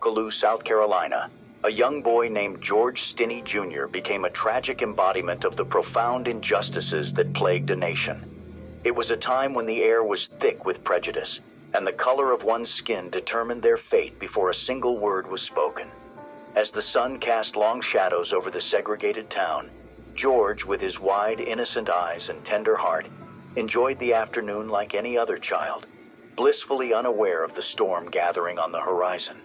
Alkaloo, South Carolina, a young boy named George Stinney Jr. became a tragic embodiment of the profound injustices that plagued a nation. It was a time when the air was thick with prejudice, and the color of one's skin determined their fate before a single word was spoken. As the sun cast long shadows over the segregated town, George, with his wide, innocent eyes and tender heart, enjoyed the afternoon like any other child, blissfully unaware of the storm gathering on the horizon.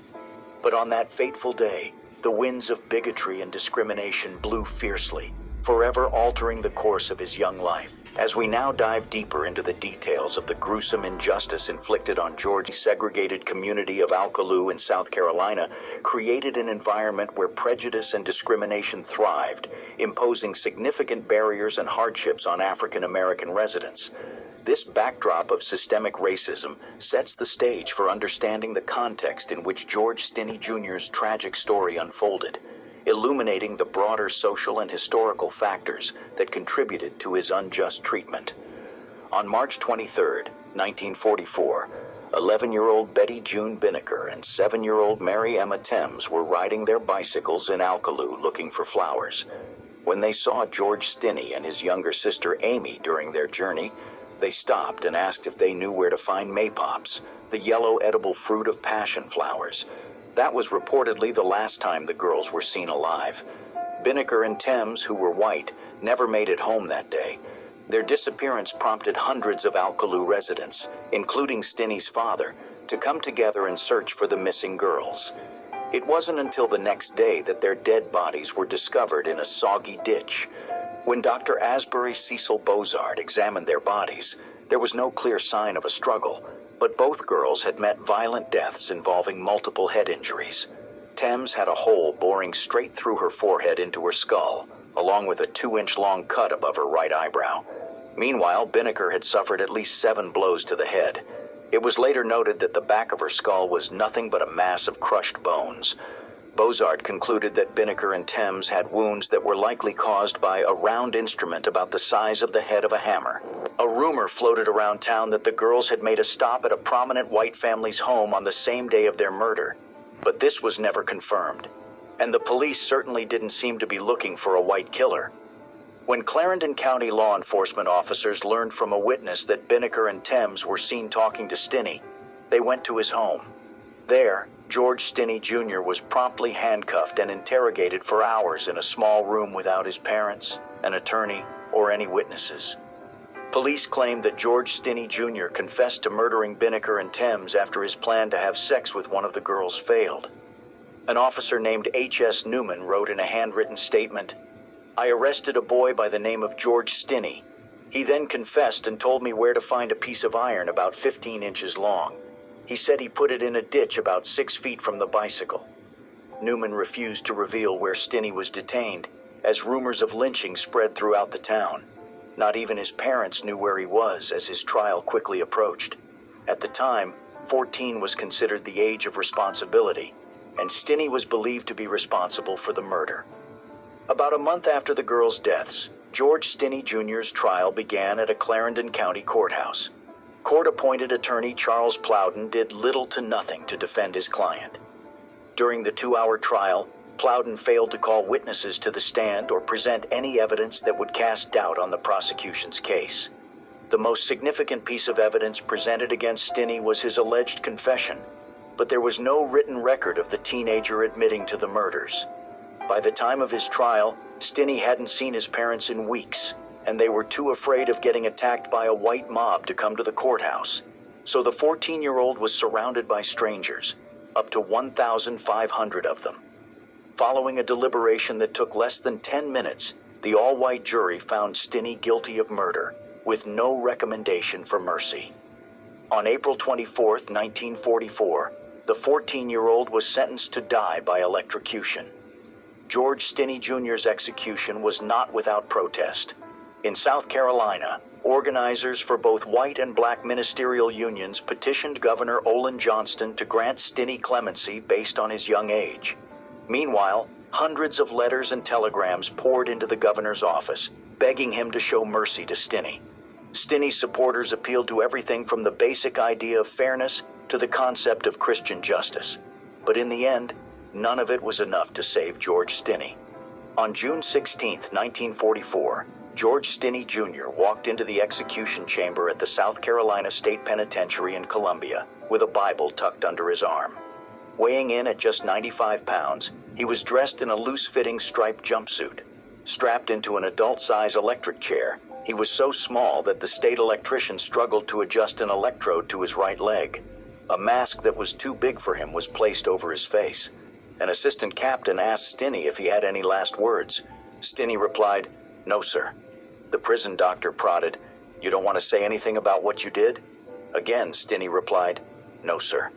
But on that fateful day, the winds of bigotry and discrimination blew fiercely, forever altering the course of his young life. As we now dive deeper into the details of the gruesome injustice inflicted on George's segregated community of Alkaloo in South Carolina, created an environment where prejudice and discrimination thrived, imposing significant barriers and hardships on African American residents. This backdrop of systemic racism sets the stage for understanding the context in which George Stinney Jr.'s tragic story unfolded, illuminating the broader social and historical factors that contributed to his unjust treatment. On March 23, 1944, 11-year-old Betty June Binnicker and 7-year-old Mary Emma Thames were riding their bicycles in Alkaloo looking for flowers. When they saw George Stinney and his younger sister Amy during their journey, they stopped and asked if they knew where to find maypops, the yellow edible fruit of passion flowers. That was reportedly the last time the girls were seen alive. Binnicker and Thames, who were white, never made it home that day. Their disappearance prompted hundreds of Alkaloo residents, including Stinney's father, to come together and search for the missing girls. It wasn't until the next day that their dead bodies were discovered in a soggy ditch. When Dr. Asbury Cecil Bozard examined their bodies, there was no clear sign of a struggle, but both girls had met violent deaths involving multiple head injuries. Thames had a hole boring straight through her forehead into her skull, along with a 2-inch-long cut above her right eyebrow. Meanwhile, Binnicker had suffered at least 7 blows to the head. It was later noted that the back of her skull was nothing but a mass of crushed bones. Bozard concluded that Binnicker and Thames had wounds that were likely caused by a round instrument about the size of the head of a hammer. A rumor floated around town that the girls had made a stop at a prominent white family's home on the same day of their murder, but this was never confirmed, and the police certainly didn't seem to be looking for a white killer. When Clarendon County law enforcement officers learned from a witness that Binnicker and Thames were seen talking to Stinney, they went to his home. There, George Stinney Jr. was promptly handcuffed and interrogated for hours in a small room without his parents, an attorney, or any witnesses. Police claimed that George Stinney Jr. confessed to murdering Binnicker and Thames after his plan to have sex with one of the girls failed. An officer named H.S. Newman wrote in a handwritten statement, "I arrested a boy by the name of George Stinney. He then confessed and told me where to find a piece of iron about 15 inches long. He said he put it in a ditch about 6 feet from the bicycle." Newman refused to reveal where Stinney was detained, as rumors of lynching spread throughout the town. Not even his parents knew where he was as his trial quickly approached. At the time, 14 was considered the age of responsibility, and Stinney was believed to be responsible for the murder. About a month after the girls' deaths, George Stinney Jr.'s trial began at a Clarendon County courthouse. Court-appointed attorney Charles Plowden did little to nothing to defend his client. During the 2-hour trial, Plowden failed to call witnesses to the stand or present any evidence that would cast doubt on the prosecution's case. The most significant piece of evidence presented against Stinney was his alleged confession, but there was no written record of the teenager admitting to the murders. By the time of his trial, Stinney hadn't seen his parents in weeks, and they were too afraid of getting attacked by a white mob to come to the courthouse. So the 14-year-old was surrounded by strangers, up to 1,500 of them. Following a deliberation that took less than 10 minutes, the all-white jury found Stinney guilty of murder, with no recommendation for mercy. On April 24, 1944, the 14-year-old was sentenced to die by electrocution. George Stinney Jr.'s execution was not without protest. In South Carolina, organizers for both white and black ministerial unions petitioned Governor Olin Johnston to grant Stinney clemency based on his young age. Meanwhile, hundreds of letters and telegrams poured into the governor's office, begging him to show mercy to Stinney. Stinney's supporters appealed to everything from the basic idea of fairness to the concept of Christian justice. But in the end, none of it was enough to save George Stinney. On June 16, 1944, George Stinney Jr. walked into the execution chamber at the South Carolina State Penitentiary in Columbia with a Bible tucked under his arm. Weighing in at just 95 pounds, he was dressed in a loose-fitting striped jumpsuit. Strapped into an adult-size electric chair, he was so small that the state electrician struggled to adjust an electrode to his right leg. A mask that was too big for him was placed over his face. An assistant captain asked Stinney if he had any last words. Stinney replied, "No, sir." The prison doctor prodded, "You don't want to say anything about what you did?" Again, Stinney replied, "No, sir."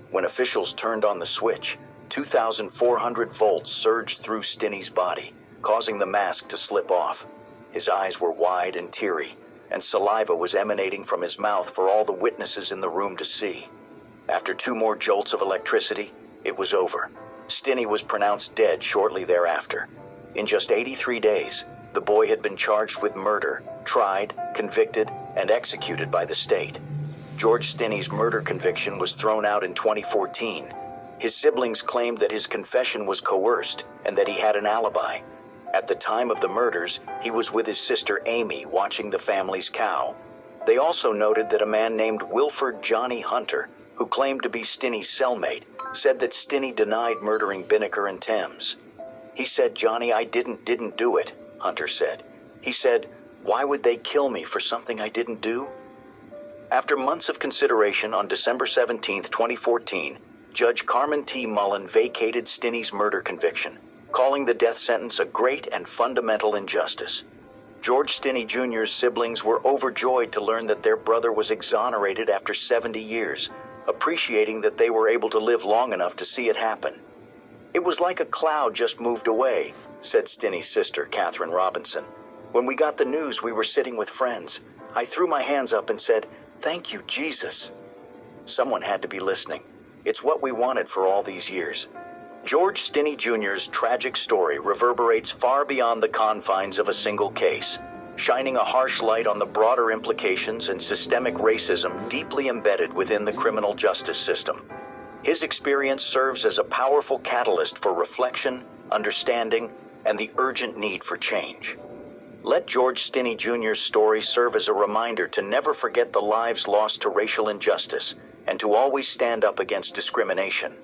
When officials turned on the switch, 2,400 volts surged through Stinney's body, causing the mask to slip off. His eyes were wide and teary, and saliva was emanating from his mouth for all the witnesses in the room to see. After 2 more jolts of electricity, it was over. Stinney was pronounced dead shortly thereafter. In just 83 days, the boy had been charged with murder, tried, convicted, and executed by the state. George Stinney's murder conviction was thrown out in 2014. His siblings claimed that his confession was coerced and that he had an alibi. At the time of the murders, he was with his sister Amy watching the family's cow. They also noted that a man named Wilford Johnny Hunter, who claimed to be Stinney's cellmate, said that Stinney denied murdering Binnicker and Thames. He said, "Johnny, I didn't do it," Hunter said. He said, "Why would they kill me for something I didn't do?" After months of consideration, on December 17, 2014, Judge Carmen T. Mullen vacated Stinney's murder conviction, calling the death sentence a great and fundamental injustice. George Stinney Jr.'s siblings were overjoyed to learn that their brother was exonerated after 70 years, appreciating that they were able to live long enough to see it happen. "It was like a cloud just moved away," said Stinney's sister, Catherine Robinson. "When we got the news, we were sitting with friends. I threw my hands up and said, 'Thank you, Jesus.'" Someone had to be listening. It's what we wanted for all these years. George Stinney Jr.'s tragic story reverberates far beyond the confines of a single case, shining a harsh light on the broader implications and systemic racism deeply embedded within the criminal justice system. His experience serves as a powerful catalyst for reflection, understanding, and the urgent need for change. Let George Stinney Jr.'s story serve as a reminder to never forget the lives lost to racial injustice and to always stand up against discrimination.